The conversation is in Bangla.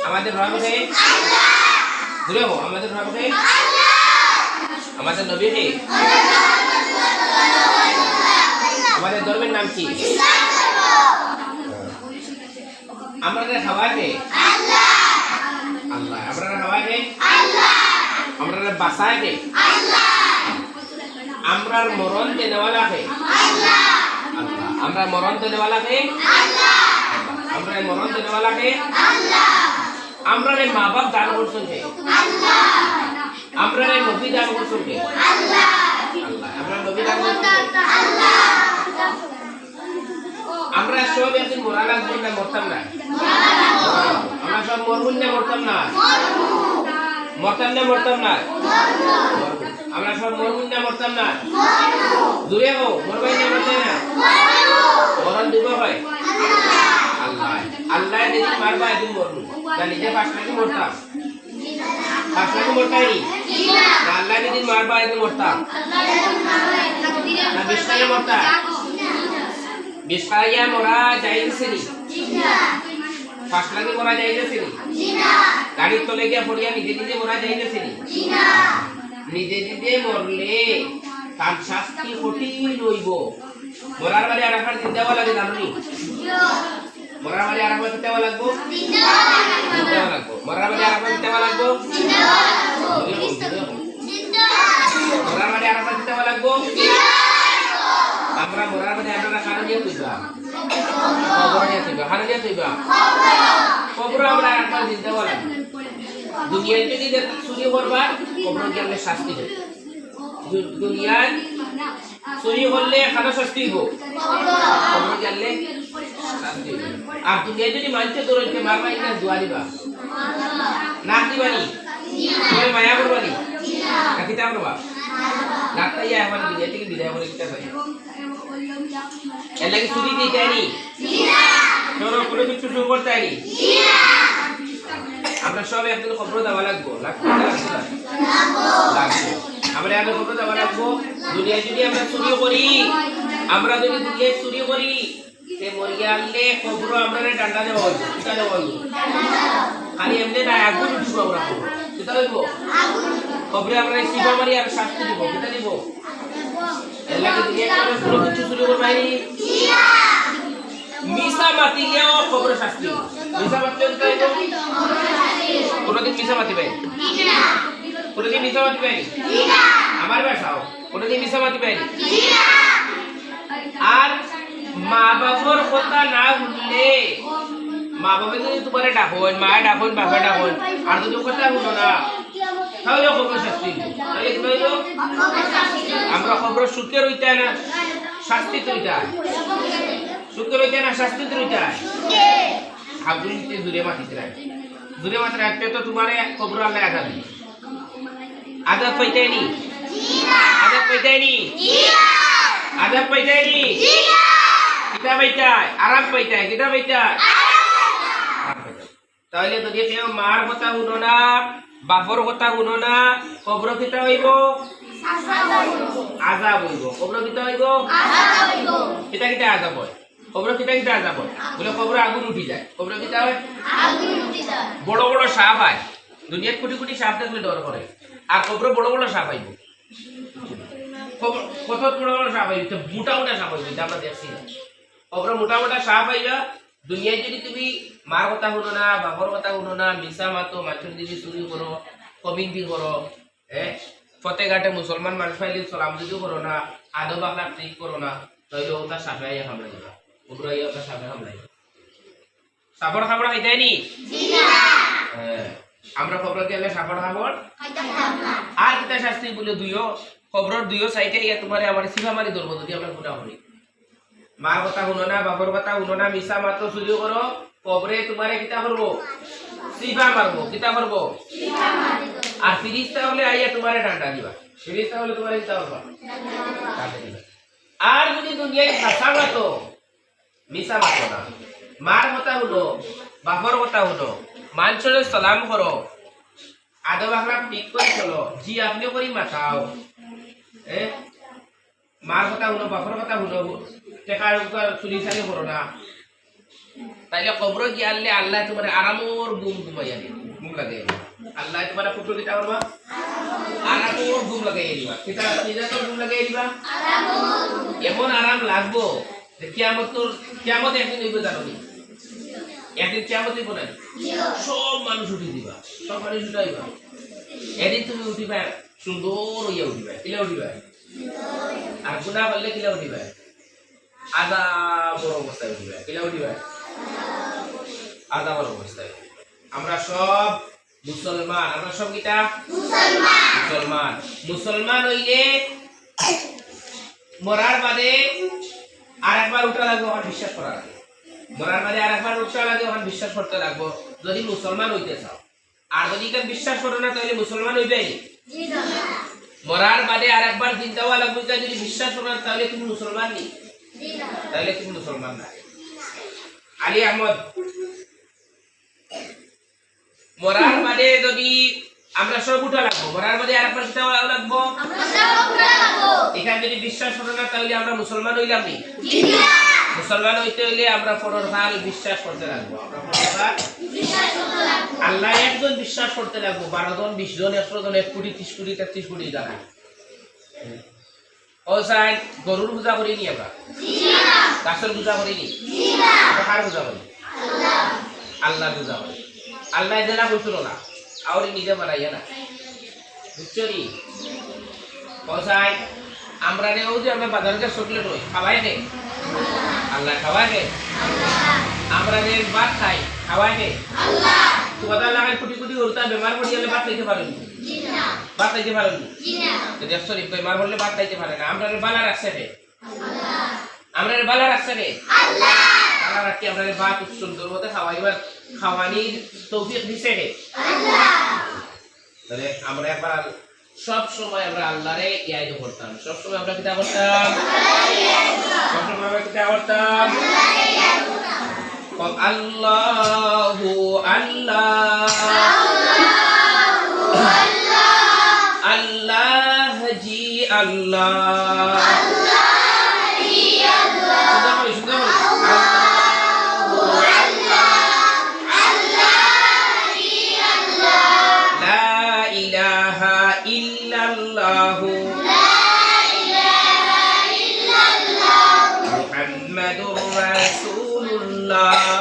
আমাদের রব কে ঘুরে হো আমাদের রব কে আমাদের নবী কে আমাদের ধর্মের নাম কি আমরা খাওয়া কে আল্লাহ আল্লাহ আমরা খাওয়া কে আল্লাহ আমরা বাসায় কে আল্লাহ আমরা মরণ দেने वाला কে আল্লাহ আল্লাহ আমরা মরণ দেने वाला কে আল্লাহ আমরা মরণ দেने वाला কে আল্লাহ আমরা মা বাপ দান করছেন কে আল্লাহ আমরা নবী দান করছেন কে আল্লাহ আল্লাহ আমরা নবী দান করছেন আল্লাহ আমরা সব একদিন মরা লাগবে না মরতাম না আমরা সব মরবো না মরতাম না মরতাম না আমরা সব মরবো না মরতাম না দূরে হো মরবাই না মরতে না মরণ দিব হয় আল্লাহ আল্লাহ যদি মারবা একদিন মরবো না নিজে পাশ থেকে মরতাম পাশ থেকে মরতাই না আল্লাহ যদি মারবা একদিন মরতাম না বিষ্ণায় মরতাম বিষ্ণায় মরা যাইছেনি পাশ লাগে মরা যাইছেনি গাড়ির তলে গিয়া পড়িয়া নিজে নিজে মরা যাইছেনি নিজে নিজে মরলে তার শাস্তি কঠিন হইব মরার বাড়ি আর একবার দিন দেওয়া লাগে জানি মরার বাড়ি আর একবার দেওয়া লাগবো মরার বাড়ি আর একবার দেওয়া লাগবো মরার বাড়ি আর একবার দেওয়া লাগবো আমরা মরার বাড়ি আমরা খানা দিয়ে তুইবা কবর দিয়ে তুইবা খানা দিয়ে তুইবা কবর আমরা আর একবার দিন দেওয়া লাগবে দুনিয়ায় যদি চুরি করবা কবর গেলে শাস্তি হবে দুনিয়ায় চুরি করলে খানা শাস্তি হইব কবর গেলে শাস্তি হবে আর দুনিয়ায় যদি মানতে দৌড়াইতে মারবা এটা দোয়া দিবা নাক দিবানি তুমি মায়া করবানি নাকি তা করবা নাকটাই আমার দুনিয়া থেকে বিদায় করে দিতে পারি এর লাগে চুরি দিতে আনি তোর কোনো কিছু শুরু করতে আনি আমরা সব একদিন কবর দেওয়া লাগবো আমরা আগে কবর দেওয়া লাগবো দুনিয়ায় যদি আমরা চুরি করি আমরা যদি দুনিয়ায় চুরি করি সে মরিয়া আনলে কবর আমরা ডান্ডা দেওয়া হইব কিতা দেওয়া হইব খালি এমনি না আগুন উঠবো আমরা কিতা হইব কবরে আমরা সিবা মারি আর শাস্তি দিব কিতা দিব এর লাগে দুনিয়ায় আমরা কোনো কিছু চুরি করবাই মিসা মাতিলেও কবর শাস্তি মিসা মাতিলেও কিতা হইব কোনদিন মিছা মাতি পাই না কোনদিন মিছা মাতি পাই না আমার বাসাও কোনদিন মিছা মাতি পাই না আর মা বাবার কথা না শুনলে মা বাবা যদি তোমারে ডাকোন মা ডাকোন বাবা ডাকোন আর যদি কথা শুনো না তাহলে খবর শাস্তি তাহলে কি হইলো আমরা খবর সুখের হইতা না শাস্তি তো হইতা সুখের হইতা না শাস্তি তো হইতা আগুনতে দূরে মাটিতে রাখে দূরে মাত্র রাখতে তো তোমারে কবর আল্লাহ আজাব পাইতাই নি আজাব পাইতাই নি আজাব পাইতাই নি কিতা পাইতাই আরাম পাইতাই কিতা পাইতাই তাহলে যদি কেউ মার কথা শুনো না বাপর কথা শুনো না কবর কিতা হইব আজাব হইব কবর কিতা হইব কিতা কিতা আজাব হয় কবর কিতা কিতা আজাব হয় বলে কবর আগুন উঠি যায় কবর কিতা হয় আগুন উঠি যায় বড় বড় সাপ হয় দুনিয়ার কোটি কোটি সাপ দেখলে ডর করে আর কবর বড় বড় সাপ আইব কবর কত বড় বড় সাপ আইব মোটা মোটা সাপ আইব এটা আমরা দেখছি কবর মোটা মোটা সাপ আইবা দুনিয়ায় যদি তুমি মার কথা শুনো না বাপর কথা শুনো না মিছা মাতো মানুষের যদি চুরি করো কমিন্দি করো ফতেঘাটে মুসলমান মানুষ পাইলে সালাম যদি করো না আদো বাংলা ঠিক করো না তাহলে ওটা সাপে আইয়া হামলা দিবা ওগুলো আইয়া ওটা সাপে হামলা দিবা সাপড় খাবড় খাইতাই নি আমরা খবর গেলে সাপড় খাবড় আর কিতা শাস্তি বলে দুইও খবরের দুইও সাইডে ইয়া তোমারে আমার সিফা মারি ধরবো যদি আমরা গুনাহ করি মার কথা শুনো না বাপর কথা শুনো না মিছা মাত্র চুরি করো কবরে তোমারে কিতা করবো সিফা মারবো কিতা করবো আর ফিরিস্তা হলে আইয়া তোমারে ডান্ডা দিবা ফিরিস্তা হলে তোমারে কিতা করবা ডান্ডা দিবা আর যদি দুনিয়ায় হাসা মাতো মিছা মাতো না মার কথা শুনো বাপর কথা শুনো মানুষের সালাম করো আদব আখলাক ঠিক করে চলো জি আপনি করি মাথাও মার কথা শুনো বাপর কথা শুনো টেকার চুরি চালি করো না তাইলে কবর কি আনলে আল্লাহ তোমার আরামর ঘুমাইয়া দিবে ঘুম লাগাই আল্লাহ তোমার পুত্র কিতা করবা আরামর ঘুম লাগাই দিবা কিতা তো ঘুম লাগাই দিবা এমন আরাম লাগবো যে কিয়ামত একদিন হইব জানো নি একদিন কিয়ামত হইব না সব মানুষ উঠি দিবা সব মানুষ উঠাইবা এদিন তুমি উঠিবা সুন্দর হইয়া উঠিবা কিলা উঠিবা আর গুনাহ করলে কিলা উঠিবা আদা বড় অবস্থায় উঠিবা কিলা উঠিবা আদা বড় অবস্থায় আমরা সব মুসলমান আমরা সব কিটা মুসলমান হইলে মরার বাদে আরেকবার উঠা লাগবে আর বিশ্বাস করা লাগবে মরার বাদে আরেকবার উঠা লাগবে আর বিশ্বাস করতে লাগবে যদি মুসলমান হইতে চাও আর যদি কেন বিশ্বাস করো না তাহলে মুসলমান হইবে না মরার বাদে আরেকবার চিন্তা হওয়া লাগবে যদি বিশ্বাস করো না তাহলে তুমি মুসলমান নি তাহলে তুমি মুসলমান না আলী আহমদ মরার বাদে যদি আমরা সব উঠা লাগবো মরার বাদে আরেকবার চিন্তা হওয়া লাগবো এখানে যদি বিশ্বাস করো না তাহলে আমরা মুসলমান হইলাম নি মুসলমান হইতে হইলে আমরা পরকাল বিশ্বাস করতে লাগবো আমরা পরকাল আল্লাহ একজন বিশ্বাস করতে লাগবো 12 জন 20 জন 100 জন 1 কোটি 30 কোটি 33 কোটি জানা ও সাই গরুর পূজা করি নি আমরা গাছের পূজা করি নি কার পূজা করি আল্লাহ পূজা করি আল্লাহ জানা বলছিল না আর নিজে বানাইয়া না বুঝছো নি ও সাই আমরা নেও যে আমরা বাজারে চকলেট হই খাওয়াই নে আল্লাহ খাওয়াই নে আমরা যে ভাত খাই খাওয়াই নে আল্লাহ তোমাদের লাগাই কোটি কোটি ওরতা বেমার পড়ি গেলে ভাত খাইতে পারেন না ভাত খাইতে পারেন না যদি সরি বেমার পড়লে ভাত খাইতে পারে না আমরা বালা রাখছে রে আল্লাহ আমরা বালা রাখছে রে আল্লাহ বালা রাখি আমরা ভাত সুন্দর মতে খাওয়াইবার খাওয়ানির তৌফিক দিছে রে আল্লাহ তাহলে আমরা একবার সব সময় আমরা আল্লাহরে ইয়াদ করতাম সব সময় আমরা কিতা করতাম সব সময় আমরা কিতা করতাম আল্লাহু আল্লাহ আল্লাহ জি আল্লাহ Muhammadur Rasulullah